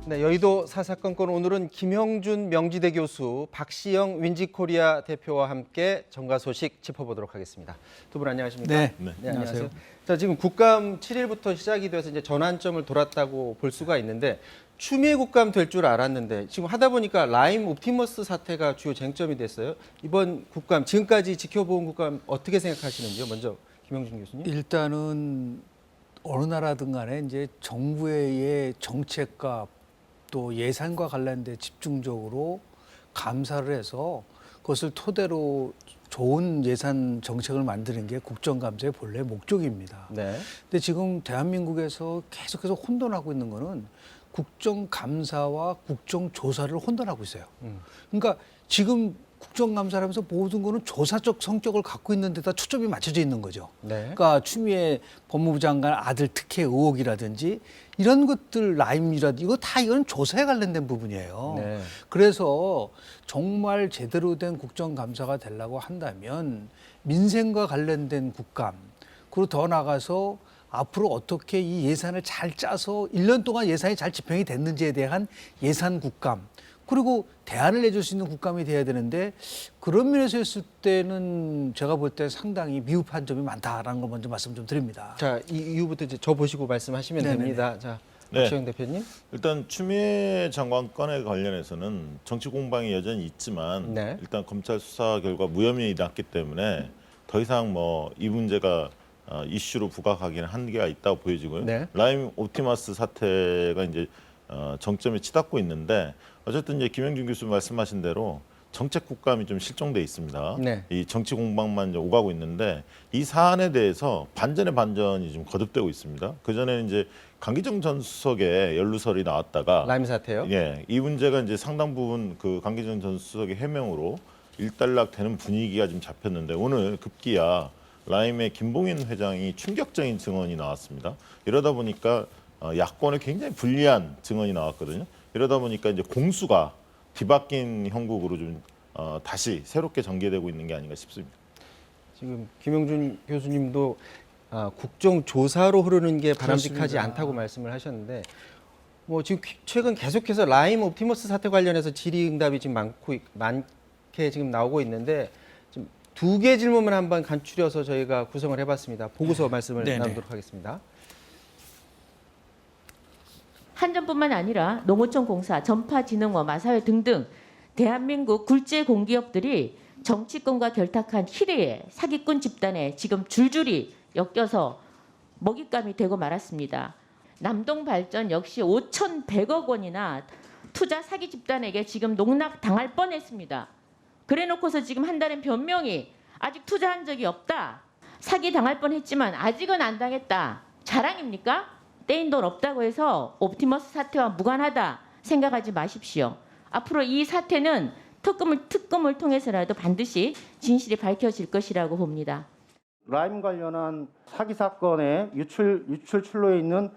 네, 여의도 사사건건 오늘은 김형준 명지대 교수, 박시영 윈지코리아 대표와 함께 정가 소식 짚어보도록 하겠습니다. 두 분 안녕하십니까? 네, 안녕하세요. 자, 지금 국감 7일부터 시작이 돼서 이제 전환점을 돌았다고 볼 수가 있는데 추미애 국감 될 줄 알았는데 지금 하다 보니까 라임 옵티머스 사태가 주요 쟁점이 됐어요. 이번 국감 지금까지 지켜본 국감 어떻게 생각하시는지요? 먼저 김형준 교수님. 일단은 어느 나라든 간에 이제 정부의 정책과 또 예산과 관련돼 집중적으로 감사를 해서 그것을 토대로 좋은 예산 정책을 만드는 게 국정감사의 본래 목적입니다. 네. 근데 지금 대한민국에서 계속해서 혼돈하고 있는 거는 국정감사와 국정조사를 혼돈하고 있어요. 그러니까 지금 국정감사를 하면서 모든 거는 조사적 성격을 갖고 있는 데다 초점이 맞춰져 있는 거죠. 네. 그러니까 추미애 법무부 장관 아들 특혜 의혹이라든지 이런 것들 라임이라든지 이건 조사에 관련된 부분이에요. 네. 그래서 정말 제대로 된 국정감사가 되려고 한다면 민생과 관련된 국감 그리고 더 나가서 앞으로 어떻게 이 예산을 잘 짜서 1년 동안 예산이 잘 집행이 됐는지에 대한 예산 국감 그리고 대안을 내줄 수 있는 국감이 돼야 되는데 그런 면에서 했을 때는 제가 볼 때 상당히 미흡한 점이 많다라는 걸 먼저 말씀 좀 드립니다. 자, 이 이후부터 이제 저 보시고 말씀하시면 네네네. 됩니다. 자, 네. 박시영 대표님. 일단 추미애 장관 건에 관련해서는 정치 공방이 여전히 있지만 네. 일단 검찰 수사 결과 무혐의 났기 때문에 더 이상 뭐 이 문제가 이슈로 부각하기는 한계가 있다고 보여지고요. 네. 라임 옵티머스 사태가 이제 정점에 치닫고 있는데 어쨌든 이제 김영준 교수 말씀하신 대로 정책 국감이 좀 실종돼 있습니다. 네. 이 정치 공방만 이제 오가고 있는데 이 사안에 대해서 반전의 반전이 좀 거듭되고 있습니다. 그 전에는 이제 강기정 전 수석의 연루설이 나왔다가 라임 사태요? 예, 이 문제가 이제 상당 부분 그 강기정 전 수석의 해명으로 일단락되는 분위기가 좀 잡혔는데 오늘 급기야 라임의 김봉인 회장이 충격적인 증언이 나왔습니다. 이러다 보니까 야권에 굉장히 불리한 증언이 나왔거든요. 이러다 보니까 이제 공수가 뒤바뀐 형국으로 좀 다시 새롭게 전개되고 있는 게 아닌가 싶습니다. 지금 김영준 교수님도 국정조사로 흐르는 게 바람직하지 그렇습니다. 않다고 말씀을 하셨는데 뭐 지금 최근 계속해서 라임 옵티머스 사태 관련해서 질의응답이 지금 많게 지금 나오고 있는데 좀 두 개 질문만 한번 간추려서 저희가 구성을 해봤습니다. 보고서 말씀을 네네. 나누도록 하겠습니다. 한전뿐만 아니라 농어촌공사, 전파진흥원, 마사회 등등 대한민국 굴재 공기업들이 정치권과 결탁한 희대의 사기꾼 집단에 지금 줄줄이 엮여서 먹잇감이 되고 말았습니다. 남동발전 역시 5,100억 원이나 투자 사기 집단에게 지금 농락당할 뻔했습니다. 그래놓고서 지금 한다는 변명이 아직 투자한 적이 없다. 사기 당할 뻔했지만 아직은 안 당했다. 자랑입니까? 떼인 돈 없다고 해서 옵티머스 사태와 무관하다 생각하지 마십시오. 앞으로 이 사태는 특검을 통해서라도 반드시 진실이 밝혀질 것이라고 봅니다. 라임 관련한 사기 사건의 유출 출로에 있는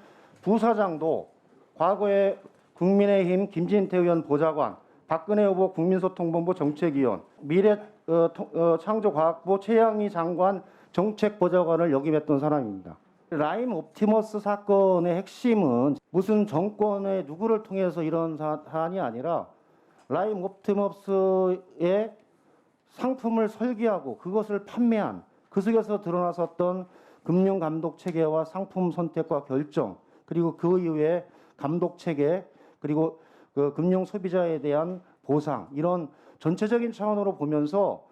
부사장도 과거에 국민의힘 김진태 의원 보좌관, 박근혜 후보 국민소통본부 정책위원, 미래창조과학부 최양희 장관 정책보좌관을 역임했던 사람입니다. 라임 옵티머스 사건의 핵심은 무슨 정권의 누구를 통해서 이런 사안이 아니라 라임 옵티머스의 상품을 설계하고 그것을 판매한 그 속에서 드러났었던 금융 감독 체계와 상품 선택과 결정 그리고 그 이후에 감독 체계 그리고 그 금융 소비자에 대한 보상 이런 전체적인 차원으로 보면서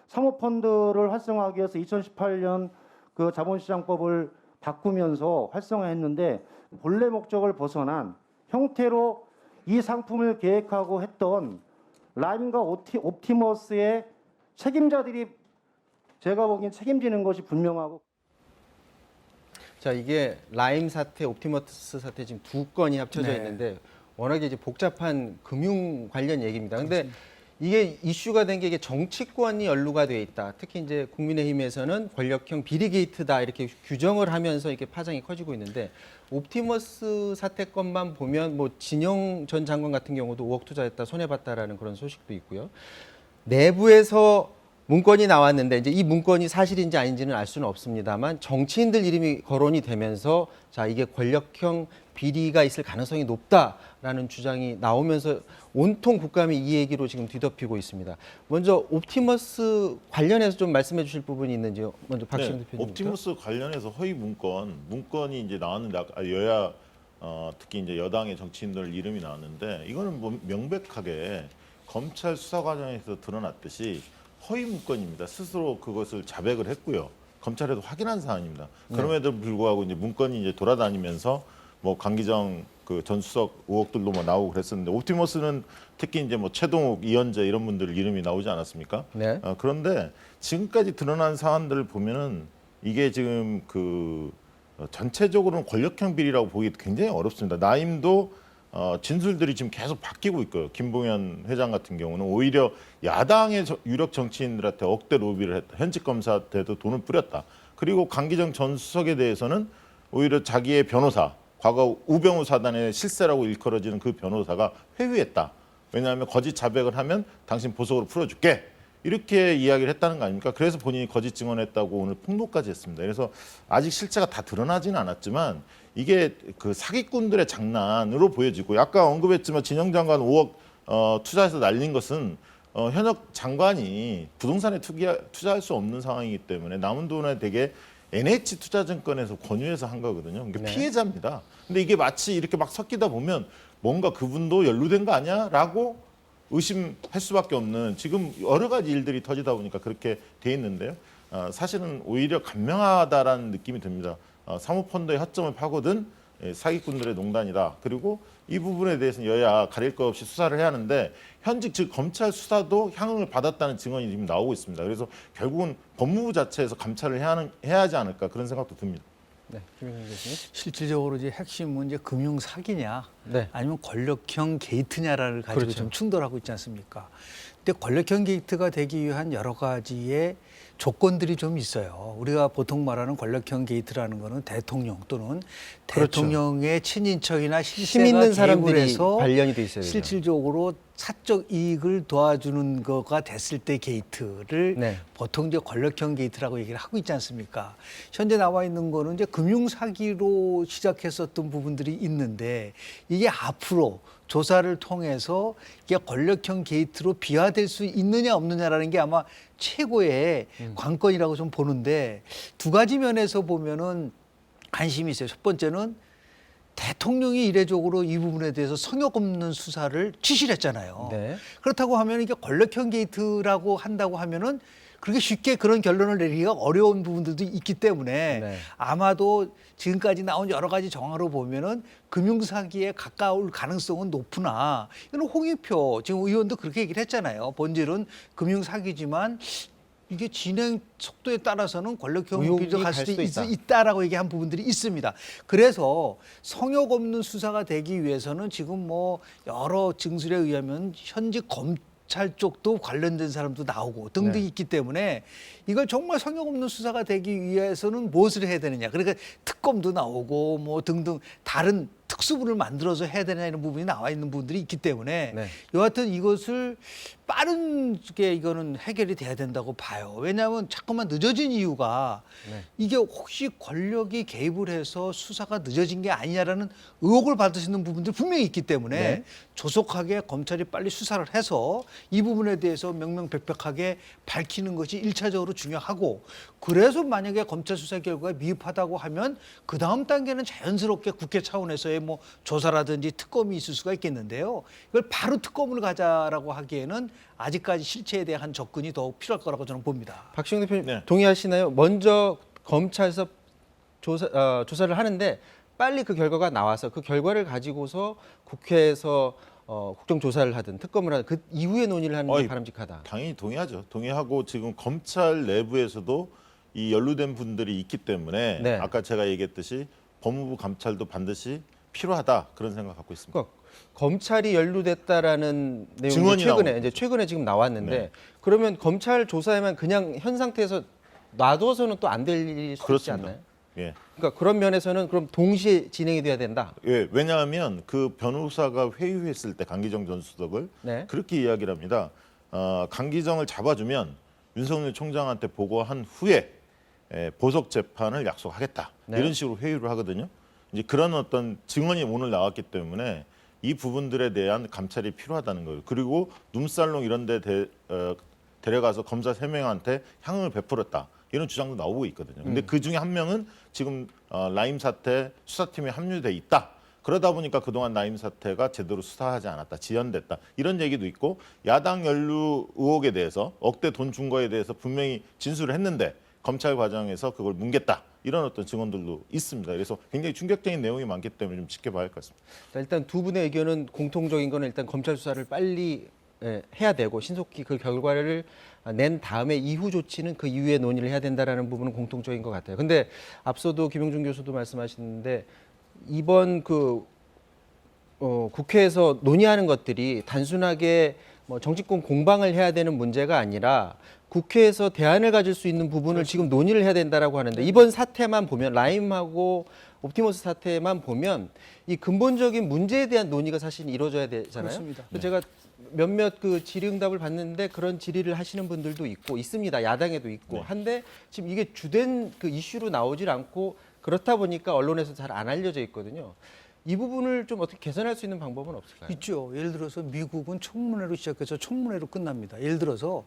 사모펀드를 활성화하기 위해서 2018년 그 자본시장법을 바꾸면서 활성화했는데 본래 목적을 벗어난 형태로 이 상품을 계획하고 했던 라임과 옵티머스의 책임자들이 제가 보기엔 책임지는 것이 분명하고. 자, 이게 라임 사태, 옵티머스 사태 지금 두 건이 합쳐져 네. 있는데 워낙에 이제 복잡한 금융 관련 얘기입니다. 근데 이게 이슈가 된 게 이게 정치권이 연루가 돼 있다. 특히 이제 국민의힘에서는 권력형 비리 게이트다 이렇게 규정을 하면서 이렇게 파장이 커지고 있는데 옵티머스 사태 건만 보면 뭐 진영 전 장관 같은 경우도 5억 투자했다 손해 봤다라는 그런 소식도 있고요. 내부에서 문건이 나왔는데 이제 이 문건이 사실인지 아닌지는 알 수는 없습니다만 정치인들 이름이 거론이 되면서 자 이게 권력형 비리가 있을 가능성이 높다라는 주장이 나오면서 온통 국감이 이 얘기로 지금 뒤덮이고 있습니다. 먼저 옵티머스 관련해서 좀 말씀해 주실 부분이 있는지요? 먼저 박시영 대표님. 옵티머스 관련해서 허위 문건이 이제 나왔는데 여야 특히 이제 여당의 정치인들 이름이 나왔는데 이거는 뭐 명백하게 검찰 수사 과정에서 드러났듯이 허위 문건입니다. 스스로 그것을 자백을 했고요. 검찰에도 확인한 사안입니다. 그럼에도 불구하고 이제 문건이 이제 돌아다니면서 뭐 강기정 그 전 수석 의혹들도 뭐 나오고 그랬었는데 옵티머스는 특히 이제 뭐 최동욱, 이현재 이런 분들 이름이 나오지 않았습니까? 네. 그런데 지금까지 드러난 사안들을 보면은 이게 지금 그 전체적으로는 권력형 비리라고 보기 굉장히 어렵습니다. 나임도 진술들이 지금 계속 바뀌고 있고요. 김봉현 회장 같은 경우는 오히려 야당의 유력 정치인들한테 억대 로비를 했다. 현직 검사한테도 돈을 뿌렸다. 그리고 강기정 전 수석에 대해서는 오히려 자기의 변호사, 과거 우병우 사단의 실세라고 일컬어지는 그 변호사가 회유했다. 왜냐하면 거짓 자백을 하면 당신 보석으로 풀어줄게. 이렇게 이야기를 했다는 거 아닙니까? 그래서 본인이 거짓 증언했다고 오늘 폭로까지 했습니다. 그래서 아직 실체가 다 드러나지는 않았지만 이게 그 사기꾼들의 장난으로 보여지고 아까 언급했지만 진영 장관 5억 투자해서 날린 것은 현역 장관이 부동산에 투자할 수 없는 상황이기 때문에 남은 돈에 되게 NH투자증권에서 권유해서 한 거거든요. 그러니까 네. 피해자입니다. 근데 이게 마치 이렇게 막 섞이다 보면 뭔가 그분도 연루된 거 아니야?라고 의심할 수밖에 없는 지금 여러 가지 일들이 터지다 보니까 그렇게 돼 있는데요. 사실은 오히려 간명하다라는 느낌이 듭니다. 사모펀드의 허점을 파고든 사기꾼들의 농단이다. 그리고 이 부분에 대해서는 여야 가릴 것 없이 수사를 해야 하는데 현직 즉 검찰 수사도 향응을 받았다는 증언이 지금 나오고 있습니다. 그래서 결국은 법무부 자체에서 감찰을 해야 하지 않을까 그런 생각도 듭니다. 네, 김영준 교수님. 실질적으로 이제 핵심은 이제 금융 사기냐, 네. 아니면 권력형 게이트냐를 가지고 그렇죠. 좀 충돌하고 있지 않습니까? 근데 권력형 게이트가 되기 위한 여러 가지의 조건들이 좀 있어요. 우리가 보통 말하는 권력형 게이트라는 거는 대통령 또는 그렇죠. 대통령의 친인척이나 힘 실세가 있는 개입을 사람들이 해서 관련이 돼 있어야 돼요. 실질적으로 사적 이익을 도와주는 거가 됐을 때 게이트를 네. 보통 이제 권력형 게이트라고 얘기를 하고 있지 않습니까? 현재 나와 있는 거는 이제 금융 사기로 시작했었던 부분들이 있는데 이게 앞으로 조사를 통해서 이게 권력형 게이트로 비화될 수 있느냐 없느냐라는 게 아마 최고의 관건이라고 좀 보는데 두 가지 면에서 보면은 관심이 있어요. 첫 번째는 대통령이 이례적으로 이 부분에 대해서 성역 없는 수사를 지시를 했잖아요. 네. 그렇다고 하면 이게 권력형 게이트라고 한다고 하면은 그렇게 쉽게 그런 결론을 내리기가 어려운 부분들도 있기 때문에 네. 아마도 지금까지 나온 여러 가지 정황으로 보면은 금융사기에 가까울 가능성은 높으나 이건 홍익표 지금 의원도 그렇게 얘기를 했잖아요. 본질은 금융사기지만 이게 진행 속도에 따라서는 권력형 의혹이 비리로 갈 갈 수도 수도 있다. 있다라고 얘기한 부분들이 있습니다. 그래서 성역 없는 수사가 되기 위해서는 지금 뭐 여러 증술에 의하면 현직 검찰 쪽도 관련된 사람도 나오고 등등이 네. 있기 때문에 이걸 정말 성역 없는 수사가 되기 위해서는 무엇을 해야 되느냐. 그러니까 특검도 나오고 뭐 등등 다른 특수부를 만들어서 해야 되냐 이런 부분이 나와 있는 부분들이 있기 때문에 네. 여하튼 이것을 빠른게 이거는 해결이 돼야 된다고 봐요. 왜냐하면 자꾸만 늦어진 이유가 네. 이게 혹시 권력이 개입을 해서 수사가 늦어진 게 아니냐라는 의혹을 받으시는 부분들 분명히 있기 때문에 네. 조속하게 검찰이 빨리 수사를 해서 이 부분에 대해서 명명백백하게 밝히는 것이 일차적으로 중요하고 그래서 만약에 검찰 수사 결과가 미흡하다고 하면 그 다음 단계는 자연스럽게 국회 차원에서의 뭐 조사라든지 특검이 있을 수가 있겠는데요. 이걸 바로 특검을 가자라고 하기에는 아직까지 실체에 대한 접근이 더욱 필요할 거라고 저는 봅니다. 박시영 대표님 네. 동의하시나요? 먼저 검찰에서 조사를 하는데 빨리 그 결과가 나와서 그 결과를 가지고서 국회에서 국정조사를 하든 특검을 하든 그 이후에 논의를 하는 게 어이, 바람직하다. 당연히 동의하죠. 동의하고 지금 검찰 내부에서도 이 연루된 분들이 있기 때문에 네. 아까 제가 얘기했듯이 법무부 감찰도 반드시 필요하다 그런 생각 갖고 있습니다. 그러니까 검찰이 연루됐다라는 내용이 증언이 최근에 지금 나왔는데 네. 그러면 검찰 조사에만 그냥 현 상태에서 놔둬서는 또 안 될 일일 수 있지 그렇습니다. 않나요? 예. 그러니까 그런 면에서는 그럼 동시에 진행이 돼야 된다. 예, 왜냐하면 그 변호사가 회유했을 때 강기정 전 수석을 네. 그렇게 이야기를 합니다. 강기정을 잡아주면 윤석열 총장한테 보고한 후에 보석 재판을 약속하겠다. 네. 이런 식으로 회유를 하거든요. 이제 그런 어떤 증언이 오늘 나왔기 때문에 이 부분들에 대한 감찰이 필요하다는 거예요. 그리고 눈살롱 이런 데 데려가서 검사 3명한테 향응을 베풀었다. 이런 주장도 나오고 있거든요. 근데 그 중에 한 명은 지금 라임 사태 수사팀에 합류돼 있다. 그러다 보니까 그동안 라임 사태가 제대로 수사하지 않았다. 지연됐다. 이런 얘기도 있고 야당 연루 의혹에 대해서 억대 돈 준 거에 대해서 분명히 진술을 했는데 검찰 과정에서 그걸 뭉갰다. 이런 어떤 증언들도 있습니다. 그래서 굉장히 충격적인 내용이 많기 때문에 좀 지켜봐야 할 것 같습니다. 자, 일단 두 분의 의견은 공통적인 거는 일단 검찰 수사를 빨리 해야 되고 신속히 그 결과를 낸 다음에 이후 조치는 그 이후에 논의를 해야 된다라는 부분은 공통적인 것 같아요. 근데 앞서도 김용준 교수도 말씀하셨는데 이번 국회에서 논의하는 것들이 단순하게 뭐 정치권 공방을 해야 되는 문제가 아니라 국회에서 대안을 가질 수 있는 부분을 지금 논의를 해야 된다라고 하는데 이번 사태만 보면 라임하고 옵티머스 사태만 보면 이 근본적인 문제에 대한 논의가 사실 이루어져야 되잖아요. 그렇습니다. 그래서 제가 몇몇 그 질의응답을 봤는데 그런 질의를 하시는 분들도 있습니다. 야당에도 있고 네. 한데 지금 이게 주된 그 이슈로 나오질 않고 그렇다 보니까 언론에서 잘 안 알려져 있거든요. 이 부분을 좀 어떻게 개선할 수 있는 방법은 없을까요? 있죠. 예를 들어서 미국은 청문회로 시작해서 청문회로 끝납니다. 예를 들어서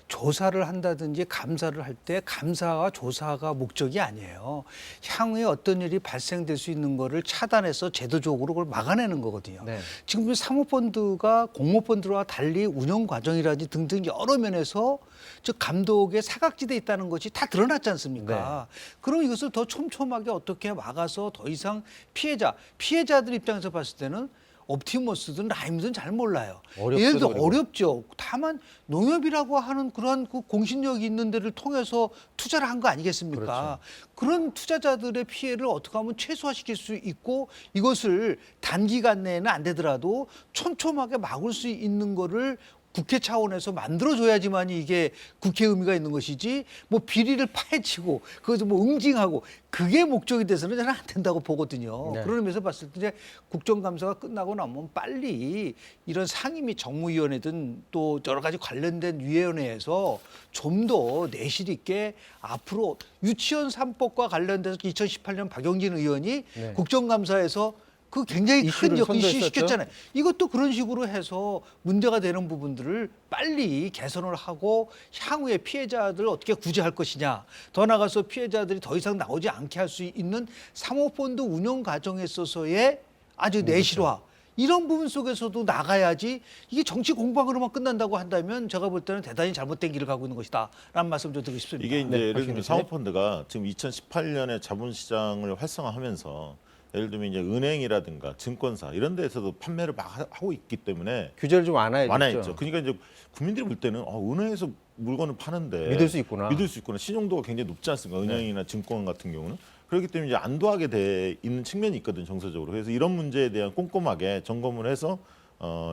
조사를 한다든지 감사를 할 때 감사와 조사가 목적이 아니에요. 향후에 어떤 일이 발생될 수 있는 거를 차단해서 제도적으로 그걸 막아내는 거거든요. 네. 지금 사모펀드가 공모펀드와 달리 운영 과정이라든지 등등 여러 면에서 즉 감독의 사각지대에 있다는 것이 다 드러났지 않습니까? 그럼 이것을 더 촘촘하게 어떻게 막아서 더 이상 피해자들 입장에서 봤을 때는 옵티머스든 라임든 잘 몰라요. 어렵죠, 예를 들어 그리고. 어렵죠. 다만 농협이라고 하는 그런 그 공신력이 있는 데를 통해서 투자를 한 거 아니겠습니까? 그런 투자자들의 피해를 어떻게 하면 최소화시킬 수 있고 이것을 단기간 내에는 안 되더라도 촘촘하게 막을 수 있는 거를 국회 차원에서 만들어줘야지만 이게 국회 의미가 있는 것이지 뭐 비리를 파헤치고 그것을 뭐 응징하고 그게 목적이 돼서는 저는 안 된다고 보거든요. 네. 그런 의미에서 봤을 때 이제 국정감사가 끝나고 나면 빨리 이런 상임위 정무위원회든 또 여러 가지 관련된 위원회에서 좀 더 내실 있게 앞으로 유치원 3법과 관련돼서 2018년 박용진 의원이 네. 국정감사에서 그 굉장히 큰 이슈를 이슈 선도했었죠. 시켰잖아요. 이것도 그런 식으로 해서 문제가 되는 부분들을 빨리 개선을 하고 향후에 피해자들을 어떻게 구제할 것이냐. 더 나아가서 피해자들이 더 이상 나오지 않게 할 수 있는 사모펀드 운영 과정에 있어서의 아주 내실화. 이런 부분 속에서도 나가야지 이게 정치 공방으로만 끝난다고 한다면 제가 볼 때는 대단히 잘못된 길을 가고 있는 것이다. 라는 말씀 좀 드리고 싶습니다. 이게 이제 예를 들면 박신혜 사모펀드가 지금 2018년에 자본시장을 활성화하면서 예를 들면 이제 은행이라든가 증권사 이런 데에서도 판매를 막 하고 있기 때문에 규제를 좀 완화해줬죠. 완화했죠. 그러니까 이제 국민들이 볼 때는 은행에서 물건을 파는데 믿을 수 있구나. 신용도가 굉장히 높지 않습니까? 은행이나 증권 같은 경우는. 그렇기 때문에 이제 안도하게 돼 있는 측면이 있거든 정서적으로. 그래서 이런 문제에 대한 꼼꼼하게 점검을 해서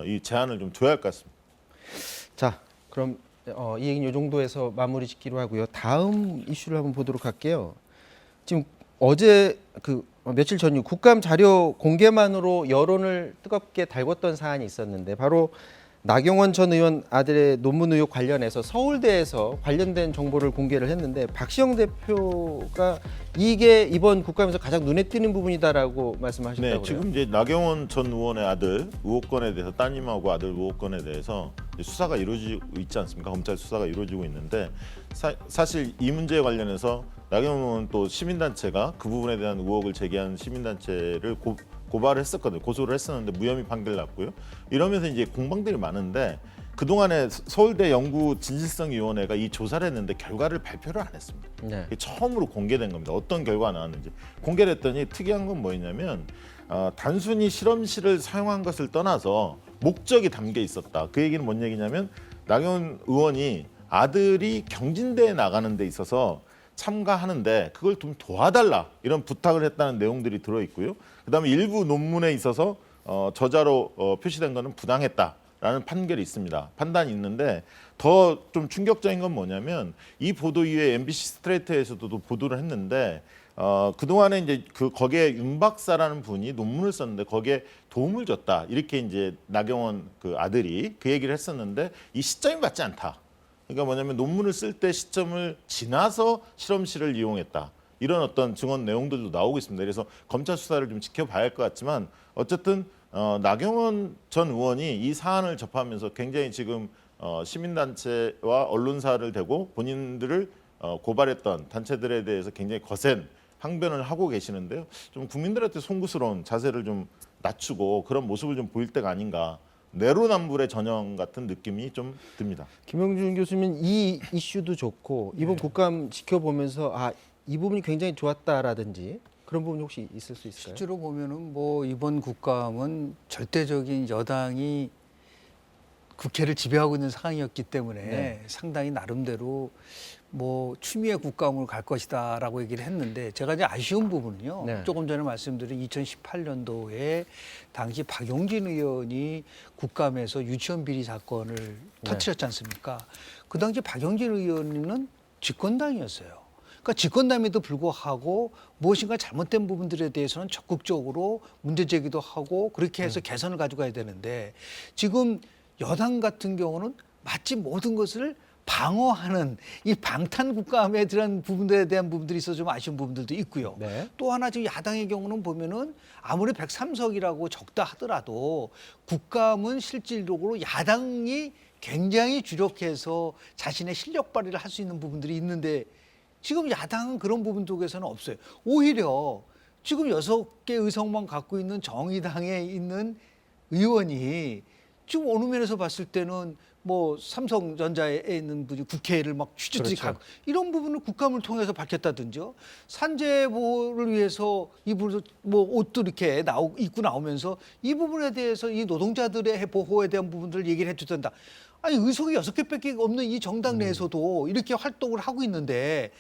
이 제안을 좀 줘야 할 것 같습니다. 자, 그럼 이 얘기는 이 정도에서 마무리 짓기로 하고요. 다음 이슈를 한번 보도록 할게요. 지금 어제 며칠 전유 국감 자료 공개만으로 여론을 뜨겁게 달궜던 사안이 있었는데 바로 나경원 전 의원 아들의 논문 의혹 관련해서 서울대에서 관련된 정보를 공개를 했는데 박시영 대표가 이게 이번 국감에서 가장 눈에 띄는 부분이다라고 말씀하셨다고요. 네, 지금 이제 나경원 전 의원의 아들 의혹건에 대해서 따님하고 아들 의혹건에 대해서 이제 수사가 이루어지고 있지 않습니까? 검찰 수사가 이루어지고 있는데 사실 이 문제에 관련해서 나경원 의원 또 시민단체가 그 부분에 대한 의혹을 제기한 시민단체를 고발을 했었거든요. 고소를 했었는데 무혐의 판결 났고요. 이러면서 이제 공방들이 많은데 그동안에 서울대 연구진실성위원회가 이 조사를 했는데 결과를 발표를 안 했습니다. 네. 이게 처음으로 공개된 겁니다. 어떤 결과가 나왔는지. 공개를 했더니 특이한 건 뭐였냐면 단순히 실험실을 사용한 것을 떠나서 목적이 담겨 있었다. 그 얘기는 뭔 얘기냐면 나경원 의원이 아들이 경진대에 나가는 데 있어서 참가하는데 그걸 좀 도와달라 이런 부탁을 했다는 내용들이 들어있고요. 그다음에 일부 논문에 있어서 저자로 표시된 것은 부당했다라는 판결이 있습니다. 판단이 있는데 더 좀 충격적인 건 뭐냐면 이 보도 이후에 MBC 스트레이트에서도 보도를 했는데 그동안에 이제 거기에 윤 박사라는 분이 논문을 썼는데 거기에 도움을 줬다 이렇게 이제 나경원 그 아들이 그 얘기를 했었는데 이 시점이 맞지 않다. 그러니까 뭐냐면 논문을 쓸 때 시점을 지나서 실험실을 이용했다. 이런 어떤 증언 내용들도 나오고 있습니다. 그래서 검찰 수사를 좀 지켜봐야 할 것 같지만 어쨌든 나경원 전 의원이 이 사안을 접하면서 굉장히 지금 시민단체와 언론사를 대고 본인들을 고발했던 단체들에 대해서 굉장히 거센 항변을 하고 계시는데요. 좀 국민들한테 송구스러운 자세를 좀 낮추고 그런 모습을 좀 보일 때가 아닌가. 내로남불의 전형 같은 느낌이 좀 듭니다. 김영준 교수님 이 이슈도 좋고 이번 국감 지켜보면서 이 부분이 굉장히 좋았다라든지 그런 부분이 혹시 있을 수 있을까요? 실제로 보면은 뭐 이번 국감은 절대적인 여당이 국회를 지배하고 있는 상황이었기 때문에 네. 상당히 나름대로 뭐 추미애 국감으로 갈 것이다라고 얘기를 했는데 제가 이제 아쉬운 부분은요. 네. 조금 전에 말씀드린 2018년도에 당시 박용진 의원이 국감에서 유치원 비리 사건을 터뜨렸지 않습니까? 그 당시 박용진 의원은 집권당이었어요. 그러니까 집권당에도 불구하고 무엇인가 잘못된 부분들에 대해서는 적극적으로 문제 제기도 하고 그렇게 해서 개선을 가져가야 되는데 지금 여당 같은 경우는 마치 모든 것을 방어하는 이 방탄 국감에 대한 부분들에 대한 부분들이 있어서 좀 아쉬운 부분들도 있고요. 네. 또 하나 지금 야당의 경우는 보면은 아무리 103석이라고 적다 하더라도 국감은 실질적으로 야당이 굉장히 주력해서 자신의 실력 발휘를 할 수 있는 부분들이 있는데 지금 야당은 그런 부분 쪽에서는 없어요. 오히려 지금 6개 의석만 갖고 있는 정의당에 있는 의원이 지금 어느 면에서 봤을 때는 뭐 삼성전자에 있는 분이 국회를 막 취재들이 그렇죠. 가고 이런 부분을 국감을 통해서 밝혔다든지요. 산재 보호를 위해서 이분을 뭐 옷도 이렇게 입고 나오면서 이 부분에 대해서 이 노동자들의 보호에 대한 부분들을 얘기를 해주던다. 아니 의석이 6개밖에 없는 이 정당 내에서도 이렇게 활동을 하고 있는데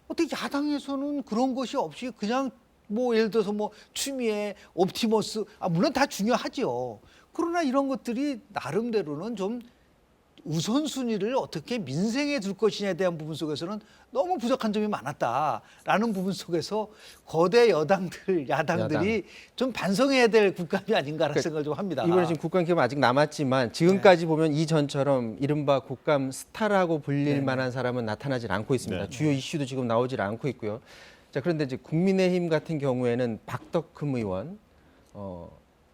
어떻게 야당에서는 그런 것이 없이 그냥 뭐 예를 들어서 뭐 추미애, 옵티머스 물론 다 중요하죠. 그러나 이런 것들이 나름대로는 좀 우선순위를 어떻게 민생에 둘 것이냐에 대한 부분 속에서는 너무 부족한 점이 많았다라는 부분 속에서 거대 야당들이 좀 반성해야 될 국감이 아닌가라는 생각을 좀 합니다. 이번에 지금 국감 기간 아직 남았지만 지금까지 보면 이전처럼 이른바 국감 스타라고 불릴 만한 사람은 나타나질 않고 있습니다. 네. 주요 이슈도 지금 나오질 않고 있고요. 자, 그런데 이제 국민의힘 같은 경우에는 박덕흠 의원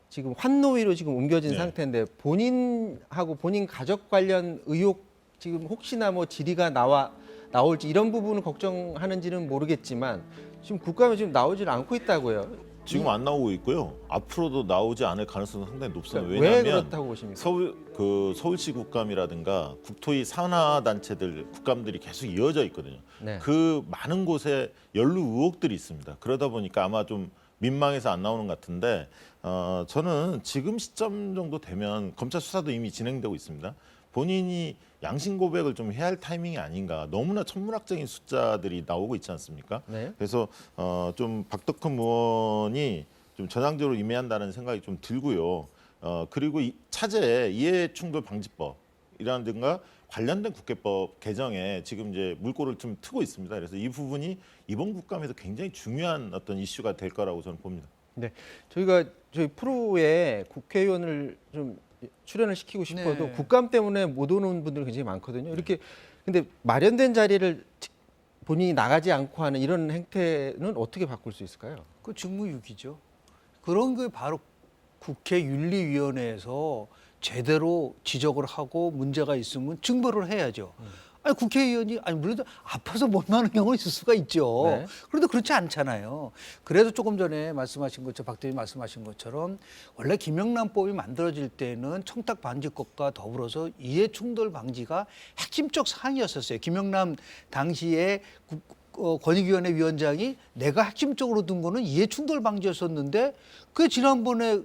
지금 환노위로 지금 옮겨진 네. 상태인데 본인하고 본인 가족 관련 의혹 지금 혹시나 뭐 질의가 나올지 이런 부분을 걱정하는지는 모르겠지만 지금 국감에 지금 나오질 않고 있다고요. 지금 안 나오고 있고요. 앞으로도 나오지 않을 가능성은 상당히 높습니다. 왜 왜냐하면 그렇다고 보십니까? 서울시 국감이라든가 국토위 산하 단체들 국감들이 계속 이어져 있거든요. 네. 그 많은 곳에 연루 의혹들이 있습니다. 그러다 보니까 아마 좀 민망해서 안 나오는 것 같은데 저는 지금 시점 정도 되면 검찰 수사도 이미 진행되고 있습니다. 본인이 양심 고백을 좀 해야 할 타이밍이 아닌가. 너무나 천문학적인 숫자들이 나오고 있지 않습니까? 네. 그래서 좀 박덕흠 의원이 좀 전향적으로 임해한다는 생각이 좀 들고요. 그리고 차제 이해충돌 방지법이라든가 관련된 국회법 개정에 지금 이제 물꼬를 좀 트고 있습니다. 그래서 이 부분이 이번 국감에서 굉장히 중요한 어떤 이슈가 될 거라고 저는 봅니다. 네, 저희 프로에 국회의원을 좀 출연을 시키고 싶어도 네. 국감 때문에 못 오는 분들이 굉장히 많거든요. 이렇게 근데 마련된 자리를 본인이 나가지 않고 하는 이런 행태는 어떻게 바꿀 수 있을까요? 그 직무유기죠. 그런 게 바로 국회 윤리위원회에서 제대로 지적을 하고 문제가 있으면 증거를 해야죠. 아니 국회의원이 물론 아파서 못 나오는 경우는 있을 수가 있죠. 네. 그런데 그렇지 않잖아요. 그래도 조금 전에 말씀하신 것처럼 박 대표님 말씀하신 것처럼 원래 김영란법이 만들어질 때는 청탁 방지법과 더불어서 이해충돌 방지가 핵심적 사항이었었어요. 김영란 당시에 권익위원회 위원장이 내가 핵심적으로 둔 거는 이해충돌 방지였었는데 그게 지난번에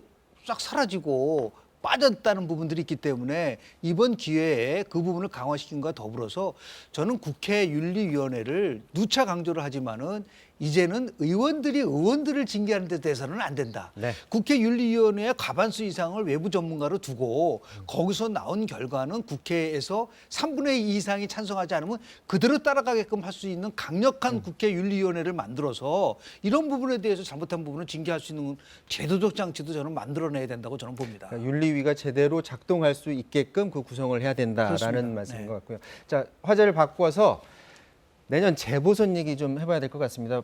싹 사라지고 빠졌다는 부분들이 있기 때문에 이번 기회에 그 부분을 강화시킨 것과 더불어서 저는 국회 윤리위원회를 누차 강조를 하지만은 이제는 의원들을 징계하는 데 대해서는 안 된다. 네. 국회 윤리위원회의 과반수 이상을 외부 전문가로 두고 거기서 나온 결과는 국회에서 3분의 2 이상이 찬성하지 않으면 그대로 따라가게끔 할 수 있는 강력한 국회 윤리위원회를 만들어서 이런 부분에 대해서 잘못한 부분을 징계할 수 있는 제도적 장치도 저는 만들어내야 된다고 저는 봅니다. 그러니까 윤리위가 제대로 작동할 수 있게끔 그 구성을 해야 된다라는 그렇습니다. 말씀인 네. 것 같고요. 자, 화제를 바꿔서 내년 재보선 얘기 좀 해봐야 될 것 같습니다.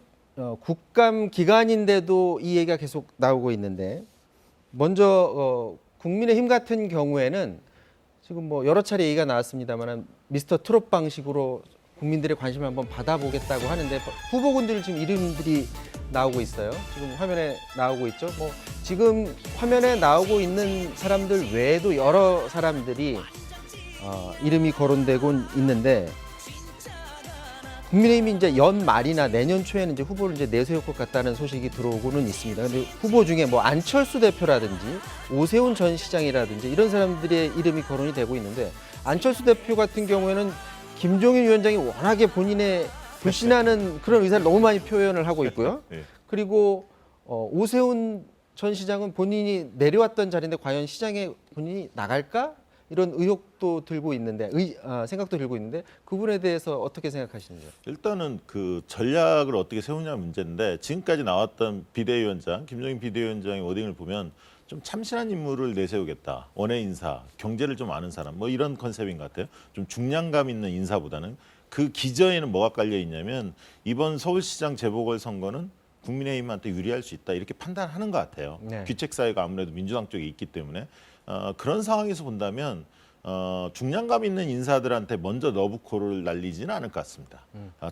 국감 기간인데도 이 얘기가 계속 나오고 있는데 먼저 국민의힘 같은 경우에는 지금 뭐 여러 차례 얘기가 나왔습니다만 미스터 트롯 방식으로 국민들의 관심을 한번 받아보겠다고 하는데 후보군들 지금 이름들이 나오고 있어요. 지금 화면에 나오고 있죠. 뭐 지금 화면에 나오고 있는 사람들 외에도 여러 사람들이 이름이 거론되고 있는데 국민의힘이 이제 연말이나 내년 초에는 이제 후보를 이제 내세울 것 같다는 소식이 들어오고는 있습니다. 근데 후보 중에 뭐 안철수 대표라든지 오세훈 전 시장이라든지 이런 사람들의 이름이 거론이 되고 있는데 안철수 대표 같은 경우에는 김종인 위원장이 워낙에 본인의 불신하는 그런 의사를 너무 많이 표현을 하고 있고요. 네. 그리고 오세훈 전 시장은 본인이 내려왔던 자리인데 과연 시장에 본인이 나갈까? 이런 의혹도 들고 있는데 생각도 들고 있는데 그 부분에 대해서 어떻게 생각하시는지요? 일단은 그 전략을 어떻게 세우냐 문제인데 지금까지 나왔던 비대위원장 김종인 비대위원장의 워딩을 보면 좀 참신한 인물을 내세우겠다. 원외 인사, 경제를 좀 아는 사람 뭐 이런 컨셉인 것 같아요. 좀 중량감 있는 인사보다는 그 기저에는 뭐가 깔려 있냐면 이번 서울시장 재보궐선거는 국민의힘한테 유리할 수 있다 이렇게 판단하는 것 같아요. 네. 귀책 사유가 아무래도 민주당 쪽에 있기 때문에 그런 상황에서 본다면 중량감 있는 인사들한테 먼저 너브콜을 날리지는 않을 것 같습니다.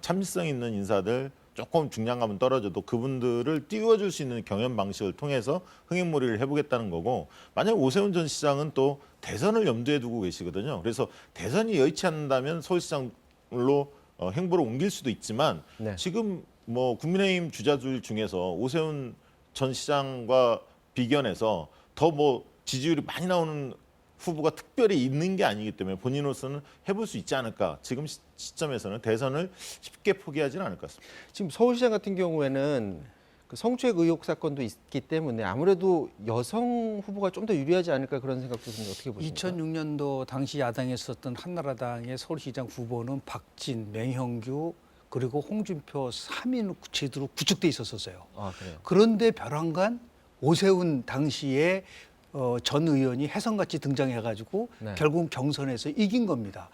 참을성 있는 인사들 조금 중량감은 떨어져도 그분들을 띄워줄 수 있는 경연 방식을 통해서 흥행몰이를 해보겠다는 거고 만약 오세훈 전 시장은 또 대선을 염두에 두고 계시거든요. 그래서 대선이 여의치 않는다면 서울시장로 행보를 옮길 수도 있지만 네. 지금 뭐 국민의힘 주자들 중에서 오세훈 전 시장과 비견해서 더 뭐 지지율이 많이 나오는 후보가 특별히 있는 게 아니기 때문에 본인으로서는 해볼 수 있지 않을까. 지금 시점에서는 대선을 쉽게 포기하지는 않을 것 같습니다. 지금 서울시장 같은 경우에는 그 성추행 의혹 사건도 있기 때문에 아무래도 여성 후보가 좀 더 유리하지 않을까 그런 생각도 드는데 어떻게 보십니까? 2006년도 당시 야당에 있었던 한나라당의 서울시장 후보는 박진, 맹형규 그리고 홍준표 3인 제도로 구축돼 있었어요. 아, 그래요. 그런데 벼랑간 오세훈 당시에 전 의원이 혜성같이 등장해가지고 네. 결국 경선에서 이긴 겁니다.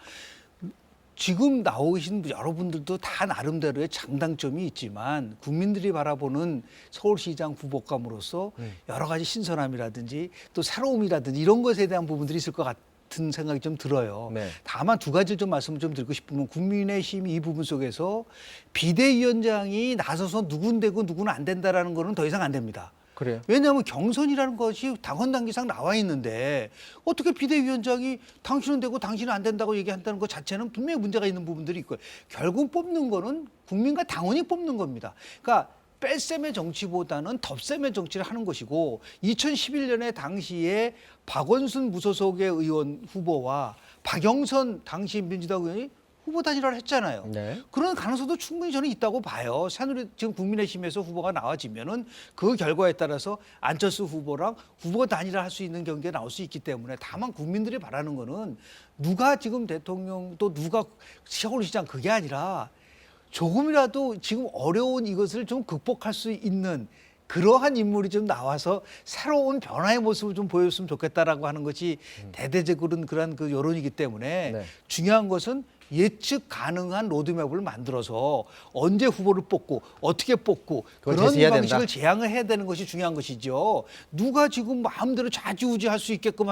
지금 나오신 여러분들도 다 나름대로의 장단점이 있지만 국민들이 바라보는 서울시장 후보감으로서 여러 가지 신선함이라든지 또 새로움이라든지 이런 것에 대한 부분들이 있을 것 같은 생각이 좀 들어요. 네. 다만 두 가지를 좀 말씀을 좀 드리고 싶으면 국민의힘이 이 부분 속에서 비대위원장이 나서서 누군 되고 누구는 안 된다라는 거는 더 이상 안 됩니다. 그래요. 왜냐하면 경선이라는 것이 당헌 당기상 나와 있는데 어떻게 비대위원장이 당신은 되고 당신은 안 된다고 얘기한다는 것 자체는 분명히 문제가 있는 부분들이 있고요. 결국 뽑는 거는 국민과 당원이 뽑는 겁니다. 그러니까 뺄셈의 정치보다는 덮셈의 정치를 하는 것이고 2011년에 당시에 박원순 무소속의 의원 후보와 박영선 당시 민주당 의원이 후보 단일화를 했잖아요. 네. 그런 가능성도 충분히 저는 있다고 봐요. 새누리 지금 국민의힘에서 후보가 나와지면은 그 결과에 따라서 안철수 후보랑 후보 단일화 할 수 있는 경기가 나올 수 있기 때문에 다만 국민들이 바라는 거는 누가 지금 대통령 또 누가 서울시장 그게 아니라 조금이라도 지금 어려운 이것을 좀 극복할 수 있는 그러한 인물이 좀 나와서 새로운 변화의 모습을 좀 보였으면 좋겠다라고 하는 것이 대대적으로는 그러한 그 여론이기 때문에 네. 중요한 것은 예측 가능한 로드맵을 만들어서 언제 후보를 뽑고 어떻게 뽑고 그걸 그런 제시해야 방식을 된다. 제안을 해야 되는 것이 중요한 것이죠. 누가 지금 마음대로 좌지우지 할 수 있게끔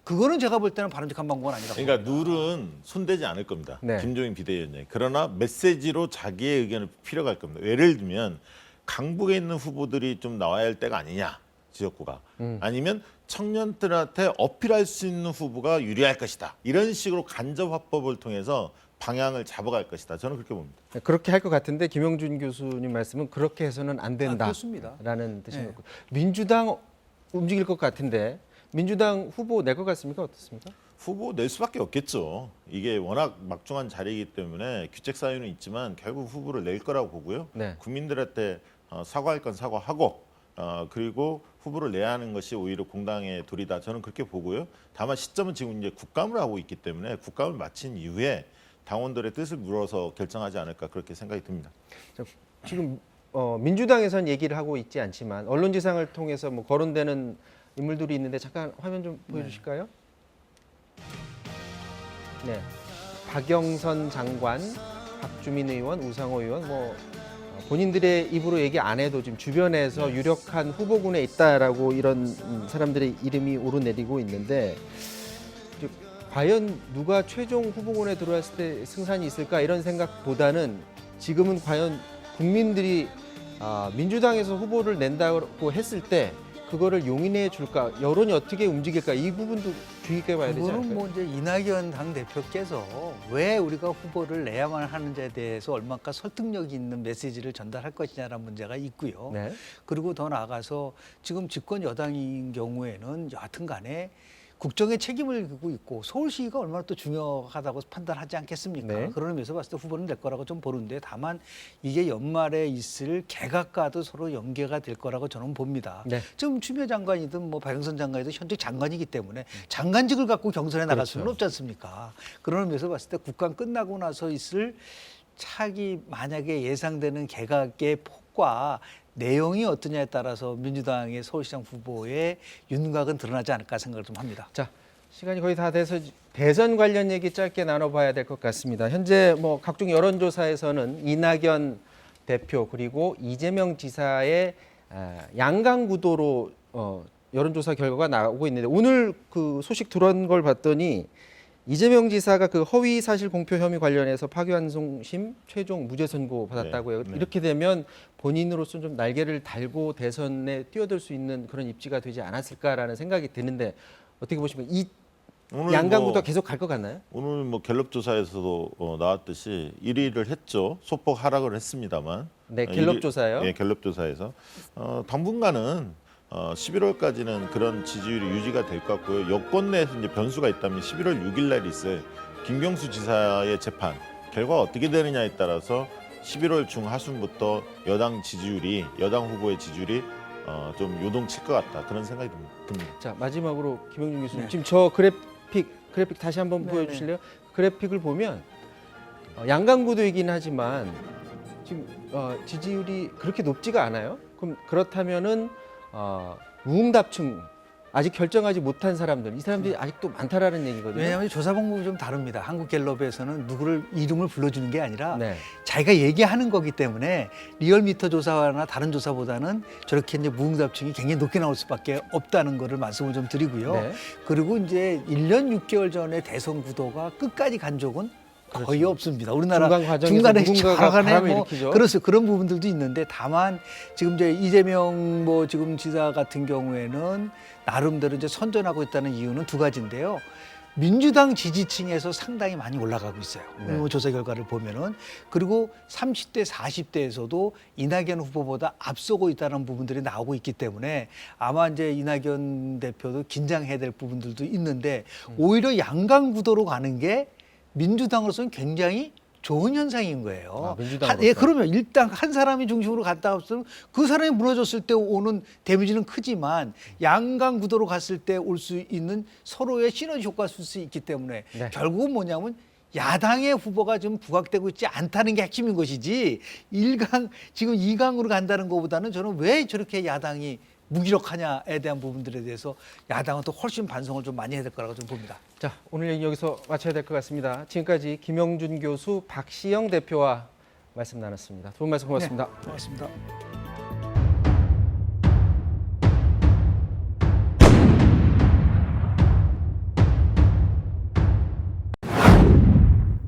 그거는 제가 볼 때는 바람직한 방법은 아니라고 그러니까 봅니다. 룰은 손대지 않을 겁니다. 네. 김종인 비대위원장이. 그러나 메시지로 자기의 의견을 필요할 겁니다. 예를 들면 강북에 있는 후보들이 좀 나와야 할 때가 아니냐 지역구가 아니면 청년들한테 어필할 수 있는 후보가 유리할 것이다. 이런 식으로 간접 화법을 통해서 방향을 잡아갈 것이다. 저는 그렇게 봅니다. 그렇게 할 것 같은데 김영준 교수님 말씀은 그렇게 해서는 안 그렇습니다. 된다라는 뜻인 네. 거고 민주당 움직일 것 같은데 민주당 후보 낼 것 같습니까? 어떻습니까? 후보 낼 수밖에 없겠죠. 이게 워낙 막중한 자리이기 때문에 규책 사유는 있지만 결국 후보를 낼 거라고 보고요. 네. 국민들한테 사과할 건 사과하고 그리고 후보를 내야 하는 것이 오히려 공당의 도리다. 저는 그렇게 보고요. 다만 시점은 지금 이제 국감을 하고 있기 때문에 국감을 마친 이후에 당원들의 뜻을 물어서 결정하지 않을까 그렇게 생각이 듭니다. 자, 지금 민주당에선 얘기를 하고 있지 않지만 언론지상을 통해서 뭐 거론되는 인물들이 있는데 잠깐 화면 좀 보여주실까요? 네, 박영선 장관, 박주민 의원, 우상호 의원, 뭐 본인들의 입으로 얘기 안 해도 지금 주변에서 유력한 후보군에 있다라고 이런 사람들의 이름이 오르내리고 있는데 이제 과연 누가 최종 후보군에 들어왔을 때 승산이 있을까 이런 생각보다는 지금은 과연 국민들이 민주당에서 후보를 낸다고 했을 때 그거를 용인해 줄까, 여론이 어떻게 움직일까, 이 부분도 주의 깊게 봐야 되지 그거는 않을까요? 뭐 이제 이낙연 당 대표께서 왜 우리가 후보를 내야만 하는지에 대해서 얼마나 설득력 있는 메시지를 전달할 것이냐라는 문제가 있고요. 네. 그리고 더 나아가서 지금 집권 여당인 경우에는 여하튼간에 국정의 책임을 지고 있고 서울시가 얼마나 또 중요하다고 판단하지 않겠습니까? 네. 그런 의미에서 봤을 때 후보는 될 거라고 좀 보는데 다만 이게 연말에 있을 개각과도 서로 연계가 될 거라고 저는 봅니다. 네. 지금 추미애 장관이든 뭐 박영선 장관이든 현직 장관이기 때문에 장관직을 갖고 경선에 나갈 그렇죠. 수는 없지 않습니까? 그런 의미에서 봤을 때 국감 끝나고 나서 있을 차기 만약에 예상되는 개각의 폭과 내용이 어떠냐에 따라서 민주당의 서울시장 후보의 윤곽은 드러나지 않을까 생각을 좀 합니다. 자, 시간이 거의 다 돼서 대선 관련 얘기 짧게 나눠봐야 될 것 같습니다. 현재 뭐 각종 여론조사에서는 이낙연 대표 그리고 이재명 지사의 양강 구도로 여론조사 결과가 나오고 있는데 오늘 그 소식 들어온 걸 봤더니 이재명 지사가 그 허위 사실 공표 혐의 관련해서 파기환송심 최종 무죄 선고 받았다고 해요. 네. 이렇게 되면 본인으로서 좀 날개를 달고 대선에 뛰어들 수 있는 그런 입지가 되지 않았을까라는 생각이 드는데 어떻게 보십니까? 이 오늘 양강구도 계속 갈 것 같나요? 오늘 뭐 갤럽 조사에서도 나왔듯이 1위를 했죠. 소폭 하락을 했습니다만. 네, 갤럽 조사요. 예, 갤럽 조사에서 당분간은 11월까지는 그런 지지율이 유지가 될 것 같고요. 여권 내에서 이제 변수가 있다면 11월 6일 날 있을 김경수 지사의 재판 결과가 어떻게 되느냐에 따라서 11월 중하순부터 여당 후보의 지지율이 좀 요동칠 것 같다 그런 생각이 듭니다. 자, 마지막으로 김영준 교수님 네. 지금 저 그래픽 다시 한번 네, 보여주실래요? 그래픽을 보면 양강구도이긴 하지만 지금 지지율이 그렇게 높지가 않아요. 그럼 그렇다면은 무응답층 아직 결정하지 못한 사람들 이 사람들이 아직도 많다라는 얘기거든요. 왜냐하면 조사 방법이 좀 다릅니다. 한국갤럽에서는 누구를 이름을 불러주는 게 아니라 네. 자기가 얘기하는 거기 때문에 리얼미터 조사나 다른 조사보다는 저렇게 이제 무응답층이 굉장히 높게 나올 수밖에 없다는 거를 말씀을 좀 드리고요. 네. 그리고 이제 1년 6개월 전에 대선 구도가 끝까지 간 적은 거의 없습니다. 우리나라 중간 과정에서 중간에 누군가가 좌간에 바람을 뭐 일으키죠. 그렇죠. 그런 부분들도 있는데 다만 지금 이제 이재명 뭐 지금 지사 같은 경우에는 나름대로 이제 선전하고 있다는 이유는 두 가지인데요. 민주당 지지층에서 상당히 많이 올라가고 있어요. 네. 뭐 조사 결과를 보면은 그리고 30대, 40대에서도 이낙연 후보보다 앞서고 있다는 부분들이 나오고 있기 때문에 아마 이제 이낙연 대표도 긴장해야 될 부분들도 있는데 오히려 양강 구도로 가는 게 민주당으로서는 굉장히 좋은 현상인 거예요. 민주당으로서. 예, 그러면 일단 한 사람이 중심으로 갔다 왔으면 그 사람이 무너졌을 때 오는 데미지는 크지만 양강 구도로 갔을 때 올 수 있는 서로의 시너지 효과가 쓸 수 있기 때문에 네. 결국은 뭐냐면 야당의 후보가 좀 부각되고 있지 않다는 게 핵심인 것이지 지금 2강으로 간다는 것보다는 저는 왜 저렇게 야당이 무기력하냐에 대한 부분들에 대해서 야당은 또 훨씬 반성을 좀 많이 해야 될 거라고 좀 봅니다. 자, 오늘 얘기 여기서 마쳐야 될 것 같습니다. 지금까지 김영준 교수, 박시영 대표와 말씀 나눴습니다. 두 분 말씀 고맙습니다. 네, 고맙습니다.